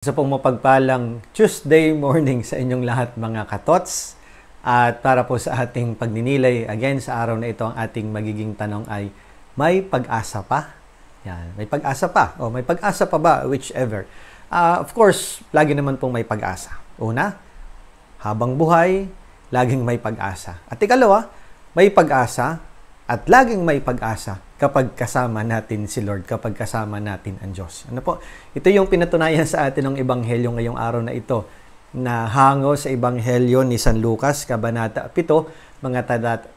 Isa pong mapagpalang Tuesday morning sa inyong lahat mga katots. At para po sa ating pagninilay, again sa araw na ito, ang ating magiging tanong ay, may pag-asa pa? Yan, may pag-asa pa. O may pag-asa pa ba? Whichever. Of course, lagi naman pong may pag-asa. Una, habang buhay, laging may pag-asa. At ikalawa, may pag-asa at laging may pag-asa kapag kasama natin si Lord, kapag kasama natin ang Diyos. Ano po? Ito yung pinatunayan sa atin ng Ebanghelyo ngayong araw na ito, na hango sa Ebanghelyo ni San Lucas, Kabanata 7, mga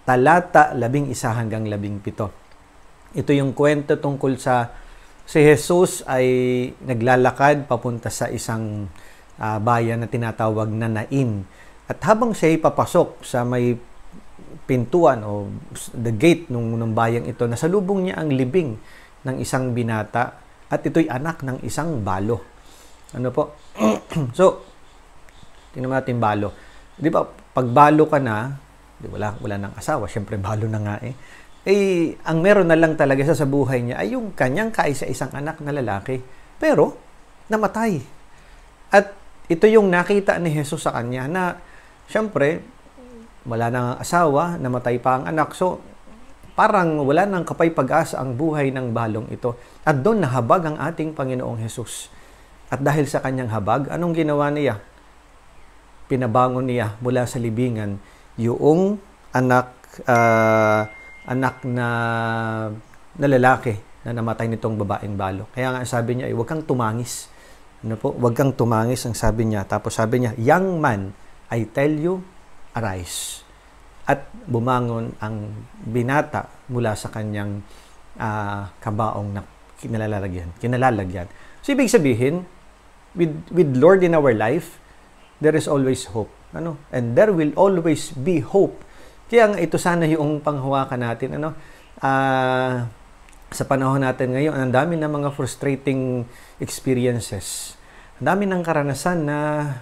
talata 11 hanggang 17. Ito yung kwento tungkol sa si Jesus ay naglalakad papunta sa isang bayan na tinatawag na Nain. At habang siya ay papasok sa may pintuan o the gate ng bayang ito, nasalubong niya ang libing ng isang binata at ito'y anak ng isang balo. Ano po? So, tingnan natin balo. Di ba, pag balo ka na, wala nang asawa, syempre balo na nga ang meron na lang talaga sa buhay niya ay yung kanyang kaisa-isang anak na lalaki. Pero, namatay. At ito yung nakita ni Jesus sa kanya na, syempre, wala nang asawa, namatay pa ang anak. So, parang wala nang kapay-pag-asa ang buhay ng balong ito. At doon nahabag ang ating Panginoong Jesus. At dahil sa kanyang habag, anong ginawa niya? Pinabangon niya mula sa libingan yung anak na lalaki na namatay nitong babaeng balo. Kaya nga sabi niya, huwag kang tumangis. Ano po? Huwag kang tumangis ang sabi niya. Tapos sabi niya, young man, I tell you, arise. At bumangon ang binata mula sa kanyang kabaong na kinalalagyan. So, ibig sabihin, with Lord in our life, there is always hope. And there will always be hope. Kaya nga ito sana yung panghawakan natin. Sa panahon natin ngayon, ang dami ng mga frustrating experiences. Ang dami ng karanasan na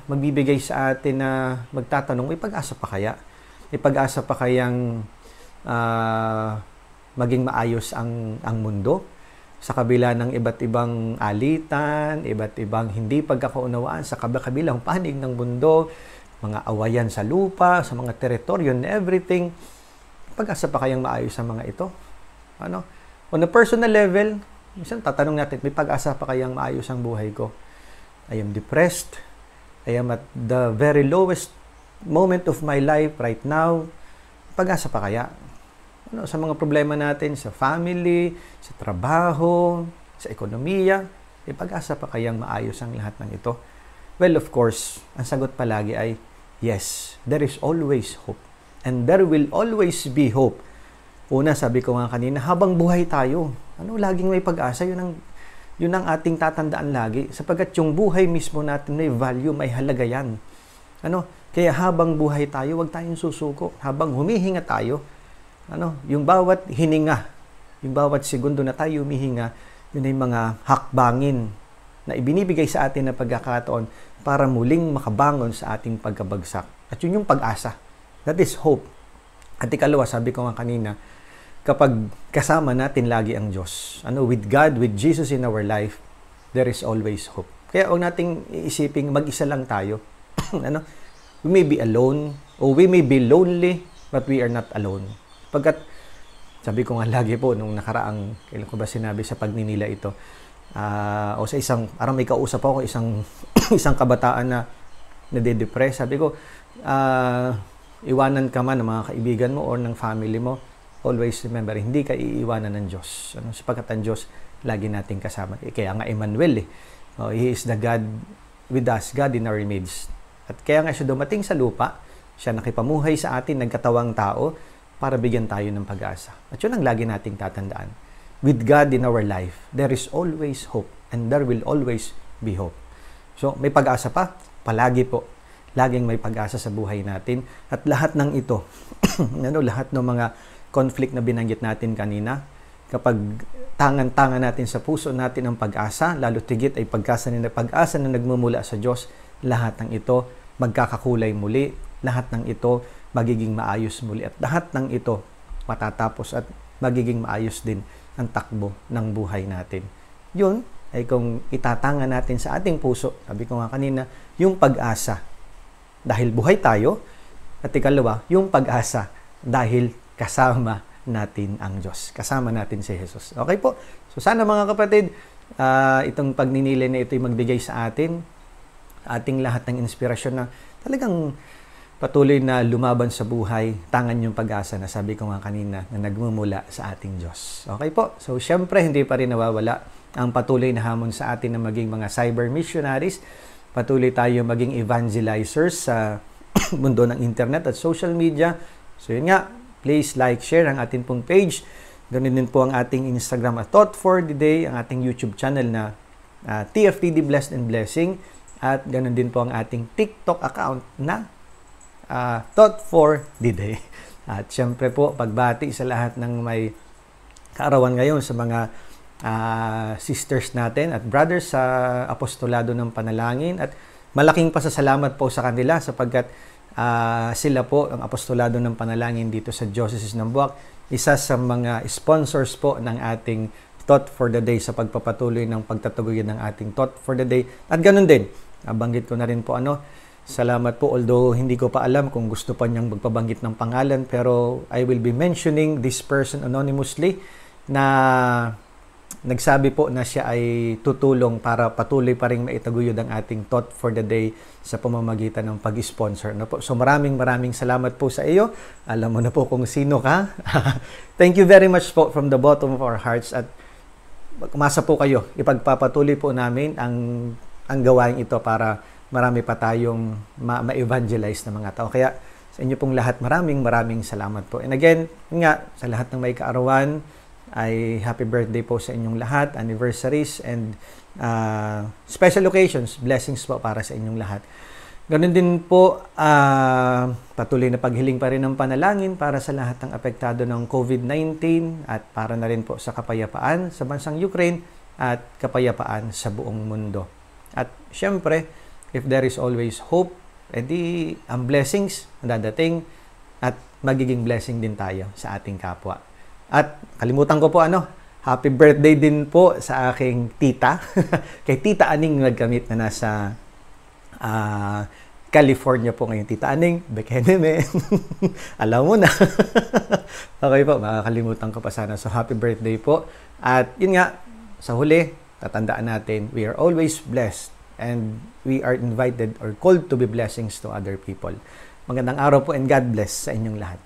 magbibigay sa atin na magtatanong, may pag-asa pa kaya? May pag-asa pa kayang maging maayos ang mundo? Sa kabila ng iba't ibang alitan, iba't ibang hindi pagkakaunawaan sa kabilang panig ng mundo, mga awayan sa lupa, sa mga teritoryo and everything, may pag-asa pa kayang maayos ang mga ito? On a personal level, minsan tatanong natin, may pag-asa pa kayang maayos ang buhay ko? I am depressed. I am at the very lowest moment of my life right now. Pag-asa pa kaya? Sa mga problema natin, sa family, sa trabaho, sa ekonomiya, may pag-asa pa kayang maayos ang lahat ng ito? Well, of course, ang sagot palagi ay, yes, there is always hope. And there will always be hope. Una, sabi ko nga kanina, habang buhay tayo, laging may pag-asa, yun ang ating tatandaan lagi, sapagkat yung buhay mismo natin may value, may halaga yan. Kaya habang buhay tayo, huwag tayong susuko. Habang humihinga tayo, yung bawat hininga, yung bawat segundo na tayo humihinga, yun ay mga hakbangin na ibinibigay sa atin na pagkakataon para muling makabangon sa ating pagkabagsak. At yun yung pag-asa. That is hope. At ikalawa, sabi ko nga kanina, kapag kasama natin lagi ang Diyos, with God, with Jesus in our life, there is always hope. Kaya huwag nating iisiping mag-isa lang tayo. We may be alone, or we may be lonely, but we are not alone. Pagkat, sabi ko nga lagi po, nung nakaraang, kailan ko ba sinabi sa pagninila ito, o sa parang may kausap ako, isang kabataan na nade-depress. Sabi ko, iwanan ka man ng mga kaibigan mo or ng family mo, always remember, hindi ka iiwanan ng Diyos. Sapagkat ang Diyos, lagi nating kasama. Kaya nga Emmanuel, He is the God with us, God in our midst. At kaya nga siya dumating sa lupa, siya nakipamuhay sa atin, nagkatawang tao, para bigyan tayo ng pag-asa. At yun ang lagi nating tatandaan. With God in our life, there is always hope, and there will always be hope. So, may pag-asa pa? Palagi po. Laging may pag-asa sa buhay natin. At lahat ng ito, lahat ng mga conflict na binanggit natin kanina, kapag tangan-tangan natin sa puso natin ang pag-asa, lalo tigit ay pag-asa na nagmumula sa Diyos, lahat ng ito magkakakulay muli, lahat ng ito magiging maayos muli, at lahat ng ito matatapos at magiging maayos din ang takbo ng buhay natin. Yun ay kung itatanga natin sa ating puso, sabi ko nga kanina, yung pag-asa. Dahil buhay tayo, at ikalawa, yung pag-asa dahil kasama natin ang Diyos. Kasama natin si Jesus. Okay po? So sana mga kapatid, itong pagninilay na ito ay magbigay sa ating lahat ng inspirasyon na talagang patuloy na lumaban sa buhay, tangan yung pag-asa na sabi ko nga kanina na nagmumula sa ating Diyos. Okay po? So, syempre, hindi pa rin nawawala ang patuloy na hamon sa atin na maging mga cyber missionaries. Patuloy tayo maging evangelizers sa mundo ng internet at social media. So, yun nga, please like, share ang ating pong page. Ganun din po ang ating Instagram at Thought for the Day, ang ating YouTube channel na TFTD Blessed and Blessing. At ganun din po ang ating TikTok account na Thought for the Day. At syempre po, pagbati sa lahat ng may kaarawan ngayon sa mga sisters natin at brothers sa apostolado ng panalangin. At malaking pasasalamat po sa kanila sapagkat sila po, ang apostolado ng panalangin dito sa Diocese ng Buwak, isa sa mga sponsors po ng ating Thought for the Day sa pagpapatuloy ng pagtataguyod ng ating Thought for the Day. At ganun din, banggit ko na rin po salamat po, although hindi ko pa alam kung gusto pa niyang magpabanggit ng pangalan, pero I will be mentioning this person anonymously na nagsabi po na siya ay tutulong para patuloy pa rin maitaguyod ang ating Thought for the Day sa pamamagitan ng pag-sponsor. So maraming salamat po sa iyo. Alam mo na po kung sino ka. Thank you very much po from the bottom of our hearts at umasa po kayo. Ipagpapatuloy po namin ang gawain ito para marami pa tayong ma-evangelize na mga tao. Kaya sa inyo pong lahat, maraming salamat po. And again, nga, sa lahat ng may kaarawan, ay happy birthday po sa inyong lahat, anniversaries, and special occasions, blessings po para sa inyong lahat. Ganun din po, patuloy na paghiling pa rin ng panalangin para sa lahat ng apektado ng COVID-19 at para na rin po sa kapayapaan sa bansang Ukraine at kapayapaan sa buong mundo. At syempre, if there is always hope, edi ang blessings dadating at magiging blessing din tayo sa ating kapwa. At kalimutan ko po happy birthday din po sa aking tita. Kay Tita Aning nagkamit na nasa California po ngayon. Tita Aning, Bekeneme. Alam mo na. Okay po, makakalimutan ko pa sana. So happy birthday po. At yun nga, sa huli, tatandaan natin, we are always blessed. And we are invited or called to be blessings to other people. Magandang araw po and God bless sa inyong lahat.